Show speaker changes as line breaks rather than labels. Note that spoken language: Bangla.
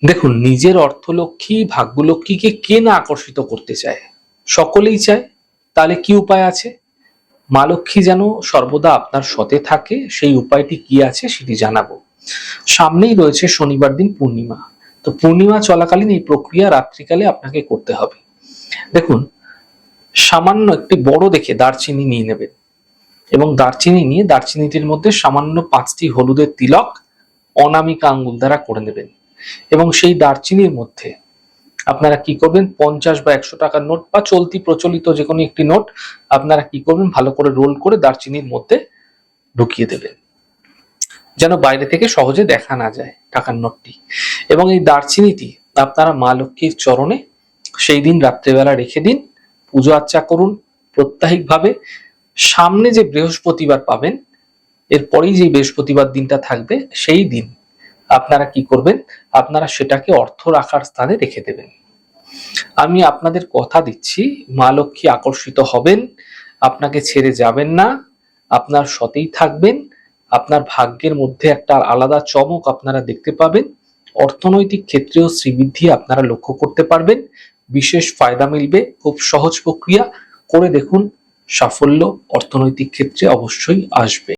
দেখুন, নিজের অর্থলক্ষ্মী ভাগ্যলক্ষ্মীকে কে না আকর্ষিত করতে চায়? সকলেই চায়। তাহলে কি উপায় আছে? মা লক্ষ্মী যেন সর্বদা আপনার সাথে থাকে, সেই উপায়টি কি আছে সেটি জানাবো। সামনেই রয়েছে শনিবার দিন পূর্ণিমা। তো পূর্ণিমা চলাকালীন এই প্রক্রিয়া রাত্রিকালে আপনাকে করতে হবে। দেখুন, সামান্য একটি বড় দেখে দারচিনি নিয়ে নেবেন এবং দারচিনি নিয়ে দারচিনিটির মধ্যে সামান্য 5টি হলুদের তিলক অনামিকা আঙ্গুল দ্বারা করে নেবেন এবং সেই দারচিনির মধ্যে আপনারা কি করবেন, 50 বা 100 টাকার নোট বা চলতি প্রচলিত যে কোনো একটি নোট আপনারা কি করবেন, ভালো করে রোল করে দারচিনির মধ্যে ঢুকিয়ে দেবেন, যেন বাইরে থেকে সহজে দেখা না যায় টাকার নোটটি। এবং এই দারচিনিটি আপনারা মা লক্ষ্মীর চরণে সেই দিন রাত্রেবেলা রেখে দিন, পুজো আর্চা করুন প্রত্যাহিকভাবে। সামনে যে বৃহস্পতিবার পাবেন, এরপরেই যে বৃহস্পতিবার দিনটা থাকবে, সেই দিন আপনারা কি করবেন, আপনারা সেটাকে অর্থ রাখার স্থানে রেখে দেবেন। আমি আপনাদের কথা দিচ্ছি, মা লক্ষ্মী আকর্ষিত হবেন, আপনাকে ছেড়ে যাবেন না, আপনার সাথেই থাকবেন। আপনার ভাগ্যের মধ্যে একটা আলাদা চমক আপনারা দেখতে পাবেন। অর্থনৈতিক ক্ষেত্রেও শ্রীবৃদ্ধি আপনারা লক্ষ্য করতে পারবেন। বিশেষ ফায়দা মিলবে। খুব সহজ প্রক্রিয়া, করে দেখুন, সাফল্য অর্থনৈতিক ক্ষেত্রে অবশ্যই আসবে।